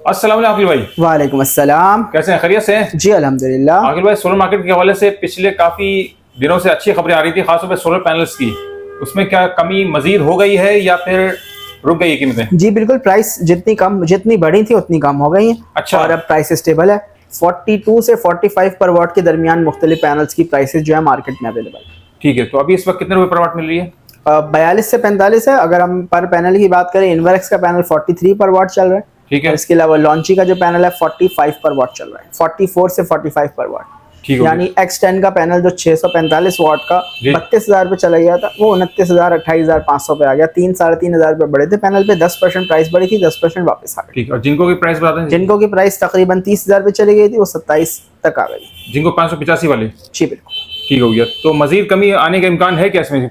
अस्सलाम वालेकुम आकिल भाई। वालेकुम अस्सलाम। कैसे हैं, खैरियत से हैं? जी अल्हम्दुलिल्लाह। आकिल भाई, सोलर मार्केट के हवाले से पिछले काफी दिनों से अच्छी खबरें आ रही थी, खासतौर पर सोलर पैनल्स की। उसमें क्या कमी मजीद हो गई है या फिर रुक गई है कीमतें? जी बिल्कुल, प्राइस जितनी बढ़ी थी उतनी कम हो गई है। अच्छा। और अब प्राइस स्टेबल है। 42 से 45 पर वाट के दरमियान मुख्तलिफ पैनल्स की प्राइसेस जो है मार्केट में अवेलेबल है। ठीक है, तो अभी इस वक्त कितने रुपए पर वाट मिल रही है? 42 से 45 है। अगर हम पर पैनल की बात करें, इन्वर्क्स का पैनल 43 पर वाट चल रहा है। ठीक है। और इसके अलावा लॉन्ची का जो पैनल है 45 पर वाट चल रहा है, 44 से 45 पर वाट। ठीक है। यानी X10 का पैनल जो 645 वाट का जी। 32,000 पे चला गया था, वो 29,000 28,500 पे आ गया। 3-3,500 रुपए बढ़े थे पैनल पे। 10% प्राइस बढ़ी थी, 10% वापस आ गई। ठीक है, और जिनको की प्राइस बता दें? जिनको की प्राइस तकरीबन 30,000 पे चली गई थी, वो 27 तक आ गई। जिनको 585 वाले? जी बिल्कुल। ठीक हो गया। तो मजीद कमी आने का इम्कान है क्या इसमें?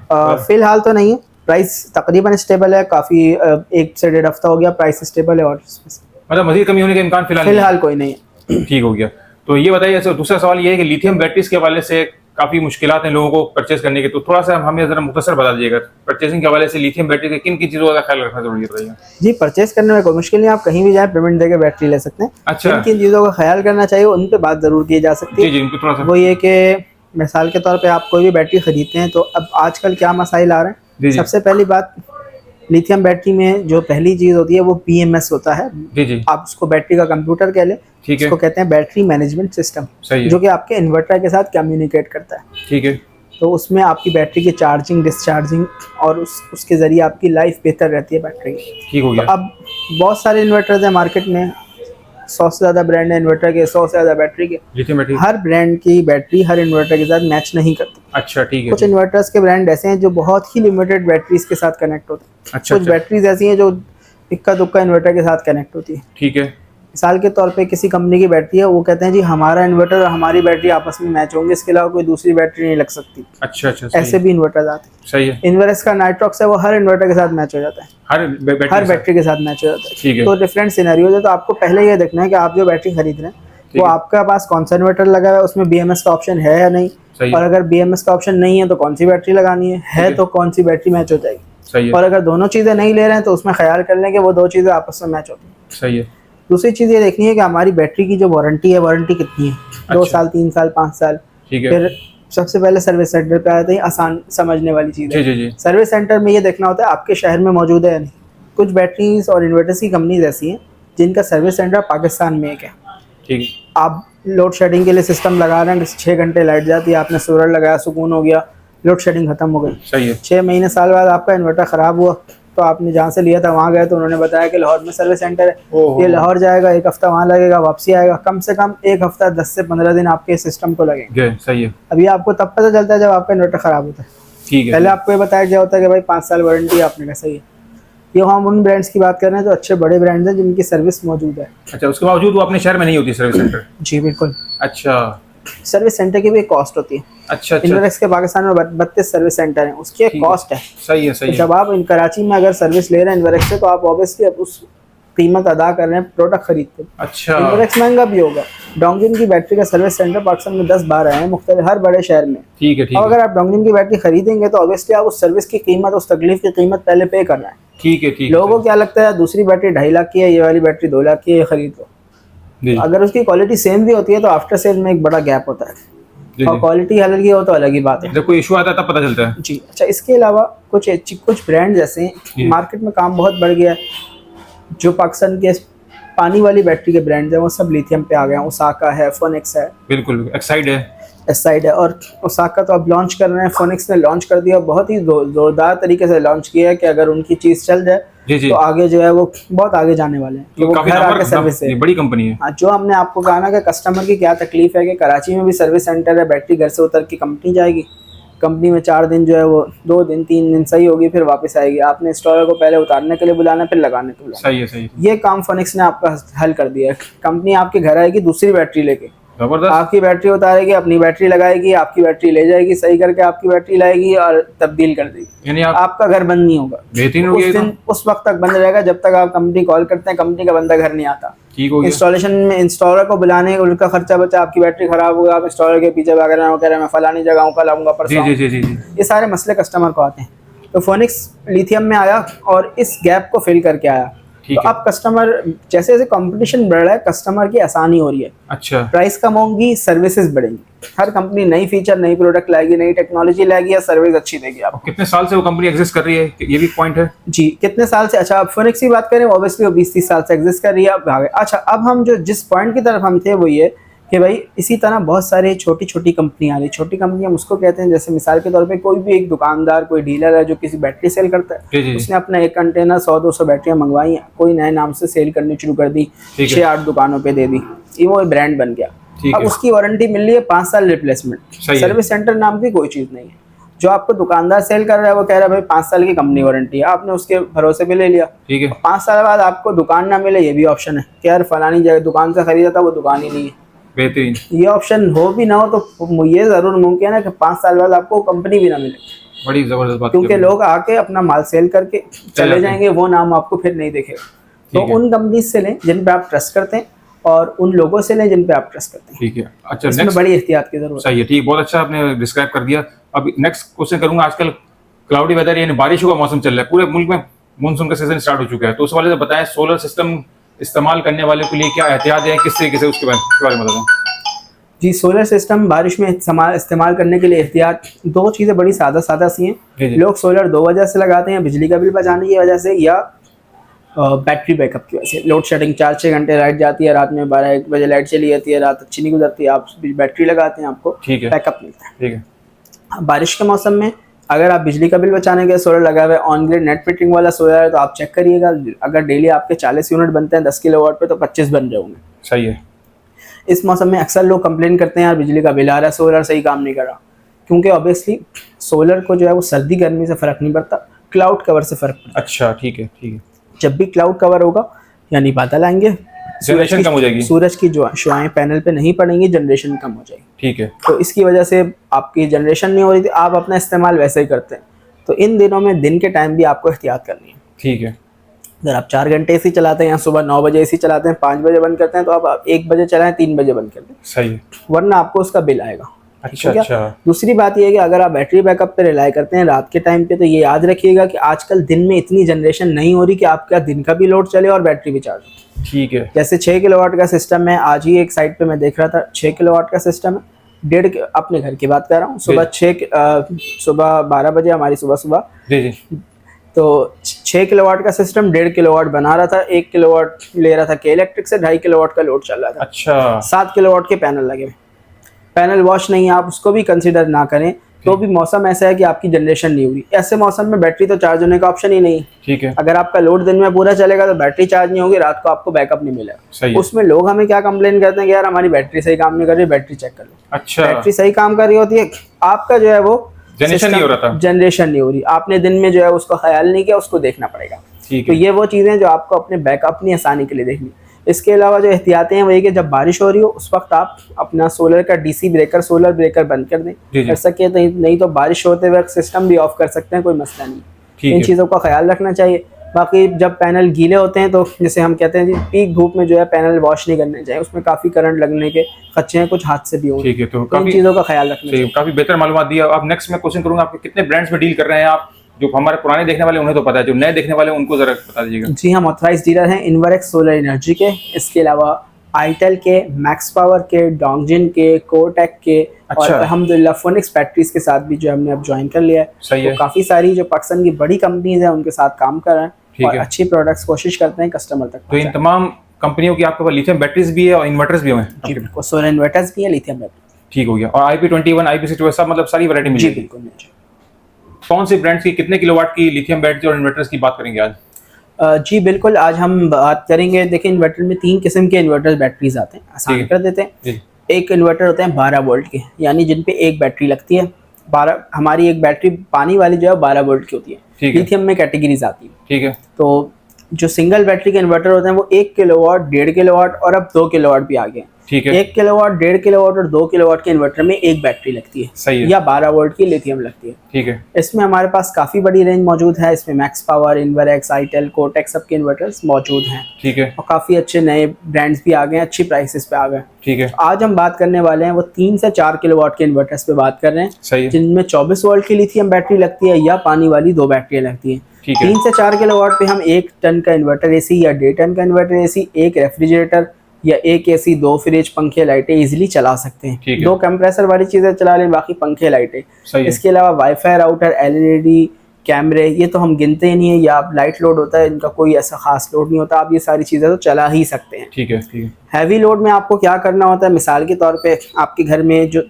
फिलहाल तो नहीं है, प्राइस तकरीबन स्टेबल है। काफी 1 से 1.5 हफ्ता हो गया प्राइस स्टेबल है। और मतलब मजीद कमी होने का इम्कान फिलहाल कोई नहीं है। ठीक हो गया। तो ये बताइए, दूसरा सवाल ये है कि लिथियम बैटरीज के हवाले से काफी मुश्किलात हैं लोगों को परचेज करने की, तो थोड़ा सा हमें जरा मुख्तसर बता दीजिएगा परचेजिंग के हवाले से लिथियम बैटरी के किन किन चीजों का ख्याल रखना जरूरी है? जी, परचेज करने में कोई मुश्किल नहीं, आप कहीं भी जाए पेमेंट देके बैटरी ले सकते हैं। अच्छा। किन किन चीज़ों का ख्याल करना चाहिए उन पे बात जरूर की जा सकती है। जी जी, इनको थोड़ा सा। वो ये कि मिसाल के तौर पे आप कोई भी बैटरी खरीदते हैं तो अब आजकल क्या मसाइल आ रहे जी हैं। जी। सबसे पहली बात, लिथियम बैटरी में जो पहली चीज़ होती है वो PMS होता है। जी जी। आप उसको बैटरी का कंप्यूटर कह लें। ठीक है। उसको कहते हैं बैटरी मैनेजमेंट सिस्टम, सही है। जो कि आपके इन्वर्टर के साथ कम्युनिकेट करता है। ठीक है। तो उसमें आपकी बैटरी की चार्जिंग, डिस्चार्जिंग और उसके ज़रिए आपकी लाइफ बेहतर रहती है बैटरी की। ठीक हो गया। तो अब बहुत सारे इन्वर्टर्स हैं मार्केट में, 100 से ज़्यादा ब्रांड है इन्वर्टर के, 100 से ज़्यादा बैटरी के। लिथियम बैटरी हर ब्रांड की बैटरी हर इन्वर्टर के साथ मैच नहीं करती। अच्छा। ठीक है। कुछ इन्वर्टर्स के ब्रांड ऐसे हैं जो बहुत ही लिमिटेड बैटरीज के साथ कनेक्ट होते हैं। अच्छा। कुछ बैटरीज ऐसी हैं जो इक्का दुक्का इन्वर्टर के साथ कनेक्ट होती है। ठीक है। मिसाल के तौर पे किसी कंपनी की बैटरी है, वो कहते हैं जी हमारा इन्वर्टर और हमारी बैटरी आपस में मैच होंगे, इसके अलावा कोई दूसरी बैटरी नहीं लग सकती। अच्छा अच्छा। ऐसे भी इन्वर्टर आते हैं। सही है। इन्वर्स का नाइट्रॉक्स है, वो हर इन्वर्टर के साथ मैच हो जाता है, हर बैटरी के साथ मैच हो जाता है। ठीक है। तो डिफरेंट सिनेरियोज है। तो आपको पहले ये देखना है कि आप जो बैटरी खरीद रहे हैं वो आपका पास कौन सा इन्वर्टर लगा हुआ है, उसमें BMS का ऑप्शन है या नहीं। और अगर BMS का ऑप्शन नहीं है तो कौन सी बैटरी लगानी है तो कौन सी बैटरी मैच हो जाएगी। सही है। और अगर दोनों चीजें नहीं ले रहे हैं तो उसमें ख्याल कर लें कि वो दो चीजें आपस में मैच होती हैं। सही है। दूसरी चीज ये देखनी है कि हमारी बैटरी की जो वारंटी है, वारंटी कितनी है। 2 साल, 3 साल, 5 साल। ठीक है। फिर सबसे पहले सर्विस सेंटर पे आते हैं, आसान समझने वाली चीज है। जी जी जी। सर्विस सेंटर में ये देखना होता है आपके शहर में मौजूद है या नहीं। कुछ बैटरीज और इन्वर्टर्स की कंपनीज ऐसी हैं जिनका सर्विस सेंटर पाकिस्तान में एक है। ठीक है। आप लोड शेडिंग के लिए सिस्टम लगा रहे हैं, 6 घंटे लाइट जाती है, आपने सोलर लगाया, सुकून हो गया, लोड शेडिंग खत्म हो गई। सही है। 6 महीने साल बाद आपका इन्वर्टर खराब हुआ तो आपने जहाँ से लिया था वहाँ गए तो उन्होंने बताया कि लाहौर में सर्विस सेंटर है, ये लाहौर जाएगा, 1 हफ्ता वहाँ लगेगा, वापसी आएगा। कम से कम 1 हफ्ता 10 से 15 दिन आपके सिस्टम को लगेंगे। सही है। अभी आपको तब पता चलता है जब आपका इन्वर्टर खराब होता है। ठीक है। पहले आपको ये बताया गया होता है कि भाई 5 साल वारंटी, आपने कहा सही है। ये हम उन ब्रांड्स की बात कर रहे हैं जो अच्छे बड़े ब्रांड्स हैं जिनकी सर्विस मौजूद है। अच्छा, उसके बावजूद वो अपने शहर में नहीं होती सर्विस सेंटर? जी बिल्कुल। अच्छा। सर्विस सेंटर की भी एक कॉस्ट होती है। अच्छा अच्छा। इन्वर्क्स के पाकिस्तान में 32 सर्विस सेंटर हैं, उसकी एक कॉस्ट है। सही है। सही है। जब आप इन कराची में अगर सर्विस ले रहे हैं इन्वर्क्स से तो आप ऑब्वियसली उस कीमत अदा कर रहे हैं प्रोडक्ट खरीदते हैं। अच्छा। इन्वर्क्स महंगा भी होगा। डोंगजिन की बैटरी का सर्विस सेंटर पाकिस्तान में 10-12 है मुख्तलिफ हर बड़े शहर में। ठीक है। ठीक और है। अगर आप डोंगजिन की बैटरी खरीदेंगे तो ऑब्वियसली आप उस सर्विस की कीमत, उस तकलीफ की कीमत पहले पे करना है। ठीक है। ठीक है। लोगों को क्या लगता है दूसरी बैटरी 2.5 लाख की है, ये वाली बैटरी 2 लाख की है, ये खरीद लो। अगर उसकी क्वालिटी सेम भी होती है तो आफ्टर सेल में एक बड़ा गैप होता है। और क्वालिटी अलग ही हो तो अलग ही बात है। जब कोई इशू आता है तब पता चलता है। जी। अच्छा, इसके अलावा कुछ ब्रांड ऐसे हैं, मार्केट में काम बहुत बढ़ गया है, जो पाकिस्तान के पानी वाली बैटरी के ब्रांड्स हैं वो सब लिथियम पे आ गए हैं। ओसाका है, फोनिक्स है, बिल्कुल एक्साइड है, एसाइड है। और ओसाका तो अब लॉन्च कर रहे हैं, फोनिक्स ने लॉन्च कर दिया, बहुत ही जोरदार तरीके से लॉन्च किया है कि अगर उनकी चीज़ चल जाए जी जी, तो आगे जो है वो बहुत आगे जाने वाले हैं। तो वो घर आके सर्विस है, बड़ी कंपनी है। जो हमने आपको कहा ना कि कस्टमर की क्या तकलीफ है कि कराची में भी सर्विस सेंटर है, बैटरी घर से उतर के कंपनी जाएगी, कंपनी में 4 दिन जो है वो 2 दिन 3 दिन सही होगी, फिर वापस आएगी। आपने इंस्टॉलर को पहले उतारने के लिए बुलाना, फिर लगाने के लिए बुलाना। सही है। सही है। ये काम फोनिक्स ने आपका हल कर दिया है। कंपनी आपके घर आएगी दूसरी बैटरी लेके, जबरदस्त। आपकी बैटरी उतारेगी, अपनी बैटरी लगाएगी, आपकी बैटरी ले जाएगी, सही करके आपकी बैटरी लाएगी और तब्दील कर देगी। यानी आपका घर बंद नहीं होगा। बेहतरीन हो गया। उस वक्त तक बंद रहेगा जब तक आप कंपनी कॉल करते हैं, कंपनी का बंदा घर नहीं आता। ठीक हो गया। इंस्टॉलेशन में इंस्टॉलर को बुलाने उनका खर्चा बचा, आपकी बैटरी खराब हुआ, आप इंस्टॉलर के पीछे वगैरह मैं फलानी जगह हूँ, कल आऊँगा, परसों। जी जी जी जी। ये सारे मसले कस्टमर को आते हैं। तो फोनिक्स लिथियम में आया और इस गैप को फिल करके आया। ठीक तो है। अब कस्टमर जैसे जैसे कंपटीशन बढ़ रहा है, कस्टमर की आसानी हो रही है, अच्छा प्राइस कम होंगी, सर्विसेज बढ़ेंगी। हर कंपनी नई फीचर, नई प्रोडक्ट लाएगी, नई टेक्नोलॉजी लाएगी या सर्विस अच्छी देगी और आपको। कितने साल से वो कंपनी एग्जिस्ट कर रही है, ये भी पॉइंट है? जी, कितने साल से? अच्छा, आप फोनिक्स की बात करें, ऑब्वियसली वो 20-30 साल से एग्जिस्ट कर रही है। अब आगे अच्छा, अब हम जो जिस पॉइंट की तरफ हम थे वो ये कि भाई इसी तरह बहुत सारे छोटी छोटी कंपनियां आ रही। छोटी कंपनी हम उसको कहते हैं, जैसे मिसाल के तौर पे कोई भी एक दुकानदार, कोई डीलर है जो किसी बैटरी सेल करता जी, है, जी। उसने अपना एक कंटेनर 100-200 बैटरियां मंगवाई हैं, कोई नए नाम से सेल करनी शुरू कर दी, ठीक है। 6-8 दुकानों पे दे दी, ये वो ब्रांड बन गया। ठीक अब है। उसकी वारंटी मिल रही है 5 साल रिप्लेसमेंट। सही है। सर्विस सेंटर नाम की कोई चीज़ नहीं है। जो आपको दुकानदार सेल कर रहा है वो कह रहा है भाई 5 साल की कंपनी वारंटी है, आपने उसके भरोसे पे ले लिया। ठीक है। 5 साल बाद आपको दुकान ना मिले, ये भी ऑप्शन है कि यार फलानी जगह दुकान से खरीदा था, वो दुकान ही नहीं है। बेहतरीन। ये ऑप्शन हो भी ना हो तो ये जरूर मुमकिन है कि 5 साल बाद आपको कंपनी भी ना मिले, बड़ी जबरदस्त बात क्योंकि की लोग आके अपना माल सेल करके चले जाते जाएंगे, वो नाम आपको फिर नहीं दिखेगा। तो ठीक है। उन कंपनीज से लें जिन पे आप ट्रस्ट करते हैं, और उन लोगों से लें जिन पे आप ट्रस्ट करते हैं। ठीक है। अच्छा, इसमें नेक्स्ट। बड़ी एहतियात की जरूरत है। सही है, ठीक, बहुत अच्छा आपने डिस्क्राइब कर दिया। अब नेक्स्ट क्वेश्चन करूंगा। आजकल क्लाउडी वेदर यानी बारिशों का मौसम चल रहा है, पूरे मुल्क में मानसून का सीजन स्टार्ट हो चुका है, तो उस वाले से बताएं सोलर सिस्टम इस्तेमाल करने वाले के लिए क्या एहतियात है, किस तरीके से उसके बारे में बताएं। जी, सोलर सिस्टम बारिश में इस्तेमाल करने के लिए एहतियात, दो चीज़ें बड़ी सादा सी जी, हैं। जी। लोग सोलर दो वजह से लगाते हैं, बिजली का बिल बचाने की वजह से या बैटरी बैकअप की वजह से। लोड शेडिंग, 4-6 घंटे लाइट जाती है, रात में 12-1 बजे लाइट चली जाती है, रात अच्छी नहीं गुजरती, आप बैटरी लगाते हैं, आपको ठीक है। बैकअप मिलता है। ठीक है। बारिश के मौसम में अगर आप बिजली का बिल बचाने के सोलर लगाए हुए ऑन ग्रिड नेट मीटरिंग वाला सोलर है, तो आप चेक करिएगा, अगर डेली आपके 40 यूनिट बनते हैं 10 किलोवाट पे, तो 25 बन रहे होंगे। सही है। इस मौसम में अक्सर लोग कंप्लेन करते हैं यार बिजली का बिल आ रहा है, सोलर सही काम नहीं कर रहा, क्योंकि ऑब्वियसली सोलर को जो है वो सर्दी गर्मी से फ़र्क नहीं पड़ता, क्लाउड कवर से फ़र्क पड़ता अच्छा, ठीक है। ठीक है। है। जब भी क्लाउड कवर होगा यानी बादल आएंगे, जनरेशन कम हो जाएगी। सूरज की जो शुआएं पैनल पे नहीं पड़ेंगी, जनरेशन कम हो जाएगी। ठीक है। तो इसकी वजह से आपकी जनरेशन नहीं हो रही थी, आप अपना इस्तेमाल वैसे ही करते हैं। तो इन दिनों में दिन के टाइम भी आपको एहतियात करनी है। ठीक है। अगर आप 4 घंटे एसी चलाते हैं या सुबह 9 बजे एसी चलाते हैं, 5 बजे बंद करते हैं, तो आप 1 बजे चलाएं, 3 बजे बंद कर दें, सही है। वरना आपको उसका बिल आएगा। अच्छा, ठीक है? अच्छा। दूसरी बात यह है कि अगर आप बैटरी बैकअप पे रिलाई करते हैं रात के टाइम पे, तो ये याद रखिएगा कि आजकल दिन में इतनी जनरेशन नहीं हो रही कि आपका दिन का भी लोड चले और बैटरी भी चार्ज हो। ठीक है। जैसे 6 किलोवाट का सिस्टम है, आज ही एक साइट पे मैं देख रहा था, 6 किलोवाट का सिस्टम है, अपने घर की बात कर रहा हूँ, सुबह 12 बजे हमारी सुबह जी, जी। तो 6 किलोवाट का सिस्टम 1.5 किलोवाट बना रहा था, 1 किलोवाट ले रहा था के इलेक्ट्रिक से, 2.5 किलोवाट का लोड चल रहा था। अच्छा। 7 किलोवाट के पैनल लगे हुए, पैनल वॉश नहीं है, आप उसको भी कंसीडर ना करें, तो भी मौसम ऐसा है कि आपकी जनरेशन नहीं हुई, ऐसे मौसम में बैटरी तो चार्ज होने का ऑप्शन ही नहीं है। ठीक है। अगर आपका लोड दिन में पूरा चलेगा तो बैटरी चार्ज नहीं होगी, रात को आपको बैकअप नहीं मिलेगा। सही है। उसमें लोग हमें क्या कंप्लेन करते हैं कि यार हमारी बैटरी सही काम नहीं कर रही, बैटरी चेक कर लो। अच्छा। बैटरी सही काम कर रही होती है, आपका जो है वो जनरेशन नहीं हो रहा था। जनरेशन नहीं हो रही, आपने दिन में जो है उसको ख्याल नहीं किया, उसको देखना पड़ेगा। ठीक तो है। ये वो चीज़ें जो आपको अपने बैकअप अपनी आसानी के लिए देखनी। इसके अलावा जो एहतियातें हैं वही कि जब बारिश हो रही हो उस वक्त आप अपना सोलर का डीसी ब्रेकर, सोलर ब्रेकर बंद कर दें, जी, जी। कर सके तो, नहीं तो बारिश होते वक्त सिस्टम भी ऑफ कर सकते हैं, कोई मसला नहीं। ठीक इन है। चीज़ों का ख्याल रखना चाहिए। बाकी जब पैनल गीले होते हैं, तो जैसे हम कहते हैं जी, पीक धूप में जो है पैनल वॉश नहीं करने चाहिए, उसमें काफ़ी करंट लगने के खदशे हैं, कुछ हादसे भी होंगे। ठीक है। तो इन काफी चीज़ों का ख्याल रखना चाहिए। काफी बेहतर मालूमात दिया। अब नेक्स्ट मैं क्वेश्चन करूंगा, आपके कितने ब्रांड्स में डील कर रहे हैं आप? जो हमारे पुराने देखने वाले उन्हें तो पता है, जो नए देखने वाले हैं उनको जरा बता दीजिएगा। जी, हम ऑथराइज डीलर हैं इन्वरेक्स सोलर एनर्जी के, इसके अलावा आईटेल के, मैक्स पावर के, डोंगजिन के, कोटेक के, और अच्छा। अल्हम्दुलिल्लाह फोनिक्स बैटरीज के साथ भी जो हमने अब ज्वाइन कर लिया है। सही है। तो काफ़ी सारी जो पाकिस्तान की बड़ी कंपनीज हैं उनके साथ काम कर रहे हैं, ठीक और है। अच्छी प्रोडक्ट्स कोशिश करते हैं कस्टमर तक तो इन पहुंचाएं। तमाम कंपनियों की आपके पास लिथियम बैटरीज भी है और इन्वर्टर्स भी हैं? जी बिल्कुल, सोलर इन्वर्टर्स भी है, लिथियम बैटरी। ठीक हो गया। और IP21, IP62 सब मतलब सारी वैरायटी मिल जी जाएगी? बिल्कुल मिल जाएगी। कौन सी ब्रांड्स की कितने किलोवाट की लिथियम बैटरी और इन्वर्टर्स की बात करेंगे आज? जी बिल्कुल, आज हम बात करेंगे। देखिए, इन्वर्टर में 3 किस्म के इन्वर्टर बैटरीज आते हैं, आसान ठीक है। कर देते हैं। जी। एक इन्वर्टर होते हैं 12 वोल्ट के, यानी जिन पे एक बैटरी लगती है। 12 हमारी एक बैटरी पानी वाली जो है 12 वोल्ट की होती है। ठीक है। लिथियम में कैटेगरीज आती है। ठीक है। तो जो सिंगल बैटरी के इन्वर्टर होते हैं वो 1 किलोवाट, 1.5 किलोवाट और अब 2 किलोवाट भी आ गए हैं। ठीक है। 1 किलोवाट, 1.5 किलोवाट और 2 किलोवाट के इन्वर्टर में एक बैटरी लगती है, सही है। या 12 वोल्ट की लिथियम लगती है। ठीक है। इसमें हमारे पास काफ़ी बड़ी रेंज मौजूद है। इसमें मैक्स पावर, इन्वरएक्स, आईटेल, कोटेक सबके इन्वर्टर्स मौजूद हैं। ठीक है। और काफ़ी अच्छे नए ब्रांड्स भी आ गए हैं, अच्छी प्राइसेस पे आ गए। ठीक है। आज हम बात करने वाले हैं वो 3 से 4 किलोवाट के इन्वर्टर्स पे बात कर रहे हैं, सही है। जिनमें 24 वोल्ट की लिथियम बैटरी लगती है या पानी वाली 2 बैटरियाँ लगती हैं। ठीक है। 3 से 4 किलोवाट पे हम 1 टन का इन्वर्टर एसी या 1.5 टन का इन्वर्टर एसी, एक रेफ्रिजरेटर या एक एसी, 2 फ्रिज, पंखे, लाइटें इजीली चला सकते हैं। ठीक है। 2 कंप्रेसर वाली चीज़ें चला लें, बाकी पंखे, लाइटें। सही है। इसके अलावा वाईफाई राउटर, एलईडी, कैमरे, ये तो हम गिनते ही नहीं है, या आप लाइट लोड होता है, इनका कोई ऐसा खास लोड नहीं होता, आप ये सारी चीज़ें तो चला ही सकते हैं। ठीक है। ठीक है। हैवी लोड में आपको क्या करना होता है, मिसाल के तौर पे आपके घर में जो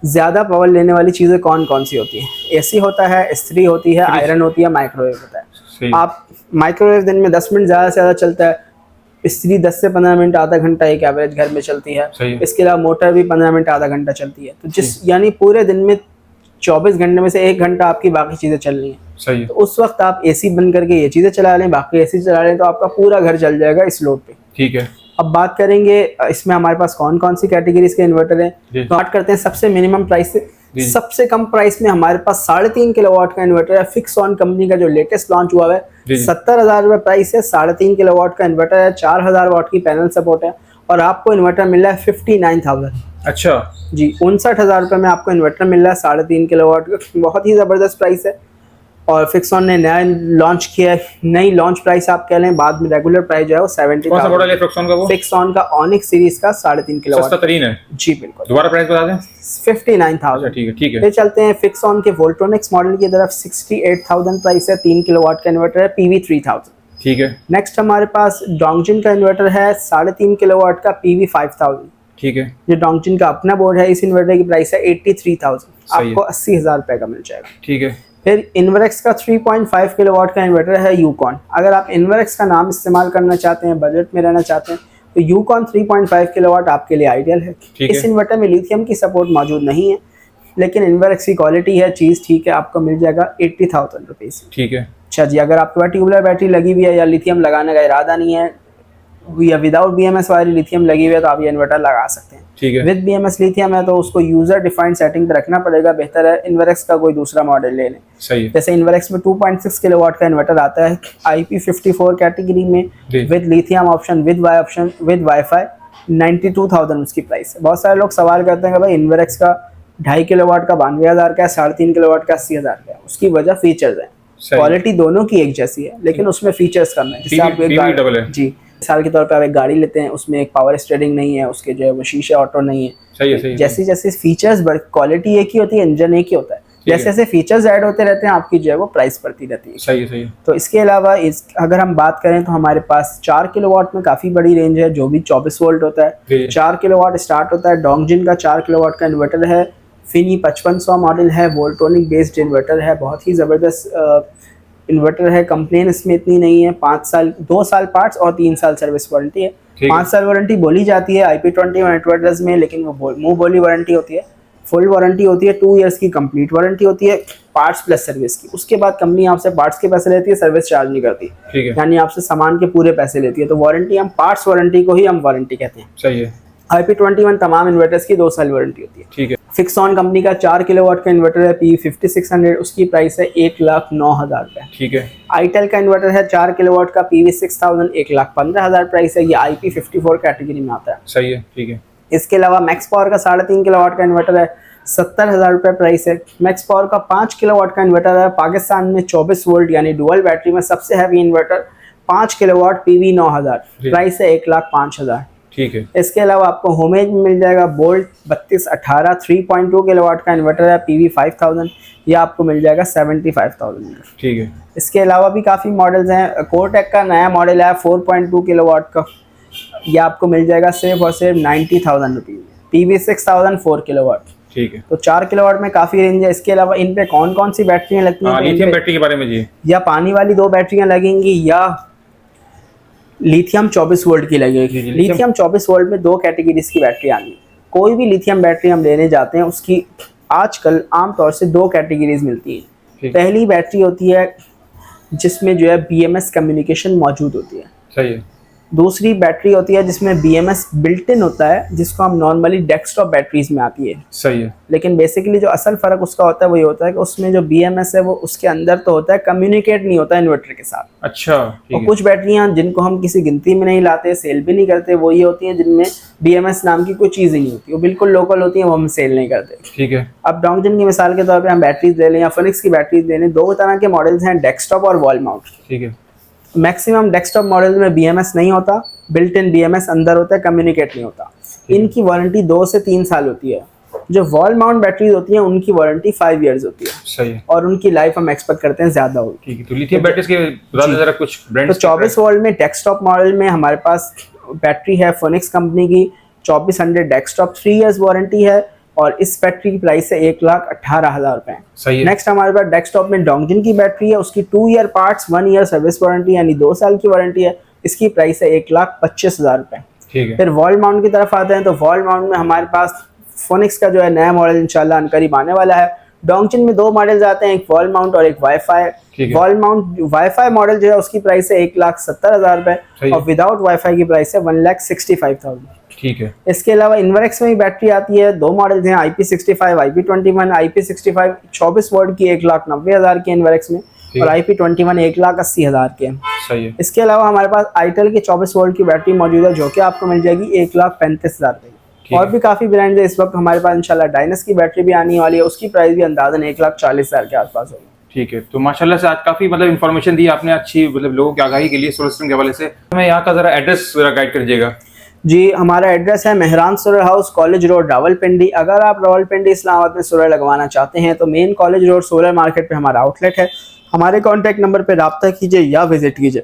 ज़्यादा पावर लेने वाली चीज़ें कौन कौन सी होती हैं? एसी होता है, इस्त्री होती है, आयरन होती है, माइक्रोवेव होता है। सही। आप माइक्रोवेव दिन में 10 मिनट ज़्यादा से ज़्यादा चलता है, इस्त्री 10 से 15 मिनट, आधा घंटा एक एवरेज घर में चलती है। सही है। इसके अलावा मोटर भी 15 मिनट, आधा घंटा चलती है। तो यानी पूरे दिन में 24 घंटे में से 1 घंटा आपकी बाकी चीज़ें चल रही हैं। सही है। तो उस वक्त आप एसी बंद करके ये चीज़ें चला लें, बाकी एसी चला लें, तो आपका पूरा घर चल जाएगा इस लोड पे। ठीक है। अब बात करेंगे इसमें हमारे पास कौन कौन सी कैटेगरीज के इन्वर्टर हैं। जी। तो बात करते हैं सबसे मिनिमम प्राइस से। जी। सबसे कम प्राइस में हमारे पास 3.5 किलोवाट का इन्वर्टर है, फिक्स ऑन कंपनी का जो लेटेस्ट लॉन्च हुआ है। जी, जी। 70,000 रुपये प्राइस है, 3.5 किलोवाट का इन्वर्टर है, 4000 वाट की पैनल सपोर्ट है, और आपको इन्वर्टर मिल रहा है 59,000। अच्छा जी, 59,000 रुपये में आपको इन्वर्टर मिल रहा है 3.5 किलोवाट का। बहुत ही ज़बरदस्त प्राइस है। और फिक्सॉन ने नया लॉन्च किया है, नई लॉन्च प्राइस आप कह लें, बाद में रेगुलर प्राइस जो है वो 70,000। कौन सा मॉडल है फिक्सॉन का? वो फिक्सॉन का ऑनिक्स सीरीज का 3.5 किलोवाट। सस्ता तरीन है। जी बिल्कुल। दोबारा प्राइस बता दें। 59,000। ठीक है। ठीक है। फिर चलते हैं फिक्सॉन के वोल्ट्रॉनिक्स मॉडल की तरफ। 68,000 प्राइस है, 3 किलोवाट का इन्वर्टर है, PV 3000। ठीक है। नेक्स्ट हमारे पास डोंगजिन का इन्वर्टर है, 3.5 किलोवाट का, PV 5000। ठीक है। जो डोंगजिन का अपना बोर्ड है, इस इन्वर्टर की प्राइस है 83,000, सही है। आपको 80,000 रुपये का मिल जाएगा। ठीक है। फिर इन्वर्क्स का 3.5 किलोवाट का इन्वर्टर है, यूकॉन। अगर आप इन्वर्क्स का नाम इस्तेमाल करना चाहते हैं, बजट में रहना चाहते हैं, तो यूकॉन 3.5 किलोवाट आपके लिए आइडियल है। इस इन्वर्टर में लिथियम की सपोर्ट मौजूद नहीं है, लेकिन इन्वर्क्स की क्वालिटी है, चीज़ ठीक है, आपको मिल जाएगा 80,000 रुपीज़। ठीक है। अच्छा जी, अगर आपके पास ट्यूबुलर बैटरी लगी हुई है या लिथियम लगाने का इरादा नहीं है, या विदाउट BMS वाली लिथियम लगी हुई है, तो आप ये इन्वर्टर लगा सकते हैं। ठीक है। विद BMS लिथियम है तो उसको यूज़र डिफाइंड सेटिंग पे रखना पड़ेगा, बेहतर है इन्वर्क्स का कोई दूसरा मॉडल ले लें। सही है। जैसे इन्वर्क्स में 2.6 किलोवाट का इन्वर्टर आता है, IP54 कैटेगरी में, जी। With lithium option, with wifi, 92,000 उसकी प्राइस है। बहुत सारे लोग सवाल करते हैं कि भाई इन्वर्क्स का 2.5 किलोवाट का 92,000 का है, 3.5 किलोवाट का 80,000 का है। उसकी वजह फीचर्स है, क्वालिटी दोनों की एक जैसी है, लेकिन उसमें फीचर्स कम है। जैसे आप एक PV डबल है। जी, मिसाल के तौर पे आप एक गाड़ी लेते हैं, उसमें एक पावर स्टीयरिंग नहीं है, उसके जो है वो शीशे ऑटो नहीं है। सही है। सही है। जैसे जैसे फीचर्स क्वालिटी एक ही होती है, इंजन एक ही होता है, जैसे जैसे फीचर्स ऐड होते रहते हैं, आपकी जो है वो प्राइस बढ़ती रहती है। सही है। सही है। तो इसके अलावा अगर हम बात करें तो हमारे पास 4 किलोवाट में काफ़ी बड़ी रेंज है, जो भी 24 वोल्ट होता जी। है। 4 किलोवाट स्टार्ट होता है। डोंगजिन का 4 किलोवाट का इन्वर्टर है, फिनी 5500 मॉडल है, वोल्ट्रॉनिक बेस्ड इन्वर्टर है, बहुत ही ज़बरदस्त इन्वर्टर है। कंप्लेन इसमें इतनी नहीं है। 5 साल, 2 साल पार्ट्स और 3 साल सर्विस वारंटी है। 5 साल वारंटी बोली जाती है IP21 इन्वर्टर्स में, लेकिन वो मुंह बोली वारंटी होती है। फुल वारंटी होती है, 2 ईयर्स की कंप्लीट वारंटी होती है, पार्ट्स प्लस सर्विस की। उसके बाद कंपनी आपसे पार्ट्स के पैसे लेती है, सर्विस चार्ज नहीं करती। ठीक है। यानी आपसे सामान के पूरे पैसे लेती है। तो वारंटी, हम पार्ट्स वारंटी को ही हम वारंटी कहते हैं। सही है। IP21 तमाम इन्वर्टर्स की 2 साल वारंटी होती है। ठीक है। फिक्सॉन कंपनी का 4 किलोवाट का इन्वर्टर है, P5600, उसकी प्राइस है 1,09,000 रुपये। ठीक है। आईटेल का इन्वर्टर है 4 किलोवाट का, PV6000, 1,15,000 प्राइस है। ये IP54 कैटेगरी में आता है। सही है। ठीक है। इसके अलावा मैक्स पावर का 3.5 किलोवाट का इन्वर्टर है, 70,000 रुपये प्राइस है। मैक्स पावर का 5 किलोवाट का इन्वर्टर है, पाकिस्तान में 24 वोल्ट यानी डुअल बैटरी में सबसे heavy inverter, 5 kilowatt, PV9000, price है 1,05,000। ठीक है। इसके अलावा आपको होमेज में मिल जाएगा बोल्ट 3218, 3.2 किलोवाट का इन्वर्टर है, PV 5000, यह आपको मिल जाएगा 75,000। ठीक है। इसके अलावा भी काफ़ी मॉडल्स हैं। कोटेक का नया मॉडल है 4.2 किलोवाट का, यह आपको मिल जाएगा सिर्फ और सिर्फ 90,000 रुपीज़। PV 6000, 4 kilowatt. ठीक है। तो 4 किलोवाट में काफ़ी रेंज है। इसके अलावा इन पे कौन कौन सी बैटरियाँ लगती हैं? लिथियम बैटरी के बारे में जी। या पानी वाली 2 बैटरियाँ लगेंगी, या लिथियम 24 वोल्ट की लगेगी। लिथियम 24 वोल्ट में 2 कैटेगरीज की बैटरी आनी। कोई भी लिथियम बैटरी हम लेने जाते हैं, उसकी आजकल आमतौर से 2 कैटेगरीज मिलती हैं। पहली बैटरी होती है जिसमें जो है BMS कम्युनिकेशन मौजूद होती है। सही है। दूसरी बैटरी होती है जिसमें BMS बिल्ट इन होता है, जिसको हम नॉर्मली डेस्कटॉप बैटरीज में आती है। सही है। लेकिन बेसिकली जो असल फ़र्क उसका होता है वो ये होता है कि उसमें जो BMS है वो उसके अंदर तो होता है, कम्युनिकेट नहीं होता इन्वर्टर के साथ। अच्छा, ठीक और है। कुछ बैटरियाँ जिनको हम किसी गिनती में नहीं लाते, सेल भी नहीं करते, वो ये होती हैं जिनमें BMS नाम की कोई चीज़ ही नहीं होती, वो बिल्कुल लोकल होती हैं, वो हम सेल नहीं करते। ठीक है। अब डोंगजन की मिसाल के तौर पे हम बैटरीज ले लें या फिनिक्स की बैटरीज ले लें, दो तरह के मॉडल्स हैं, डेस्कटॉप और वॉल माउंट। ठीक है। मैक्सिमम डेस्कटॉप मॉडल में BMS नहीं होता, बिल्ट इन BMS अंदर होता है, कम्युनिकेट नहीं होता। इनकी वारंटी 2 से 3 साल होती है। जो वॉल माउंट बैटरीज होती हैं उनकी वारंटी 5 इयर्स होती है। सही है। और उनकी लाइफ हम एक्सपेक्ट करते हैं ज़्यादा होगी। ठीक है। तो लिथियम बैटरीज के बता दो जरा कुछ तो ब्रांड्स। 24 वोल्ट में डेस्कटॉप मॉडल में हमारे पास बैटरी है फोनिक्स कंपनी की 2400 डेस्कटॉप, 3 इयर्स वारंटी है और इस बैटरी की प्राइस है 1,18,000 रुपए। सही है। नेक्स्ट हमारे पास डेस्कटॉप में डोंगजन की बैटरी है, उसकी 2 year parts 1 year service warranty यानी 2 साल की वारंटी है, इसकी प्राइस है 1,25,000 रुपए। ठीक है। फिर वॉल माउंट की तरफ आते हैं तो वॉल माउंट में हमारे पास फोनिक्स का जो है नया मॉडल इंशाल्लाह अनकरीब आने वाला है। डोंगजन में 2 मॉडल्स आते हैं, एक वॉल माउंट और एक वाईफाई। ठीक है। वॉल माउंट वाईफाई मॉडल जो है उसकी प्राइस है 1,70,000 रुपए सही है। और विदाउट वाईफाई की प्राइस है 1,65,000। ठीक है। इसके अलावा इन्वर्क्स में भी बैटरी आती है, 2 मॉडल्स हैं, IP65, IP21। IP65 24 वोल्ट की 1,90,000 की इन्वर्क्स में और IP21 1,80,000 के। सही है। इसके अलावा हमारे पास आईटेल की 24 वोल्ट की बैटरी मौजूद है जो कि आपको मिल जाएगी 1,35,000 रुपए। और भी काफ़ी ब्रांड है इस वक्त हमारे पास, इंशाल्लाह डायनस की बैटरी भी आने वाली है, उसकी प्राइस भी अंदाजन 1,40,000 के आसपास होगी। ठीक है। तो माशाल्लाह से आज काफी मतलब इन्फॉर्मेशन दी आपने, अच्छी मतलब लोगों की आगाही के लिए सोलर सिस्टम के हवाले से। हमें यहाँ का जरा एड्रेस जरा गाइड कर दीजिएगा। जी, हमारा एड्रेस है Mehran solar house, college road, Rawalpindi. अगर आप रावलपिंडी इस्लामाबाद में सोलर लगवाना चाहते हैं तो main college road solar market पे हमारा आउटलेट है। हमारे कॉन्टैक्ट नंबर पे रब्ता कीजिए या विजिट कीजिए।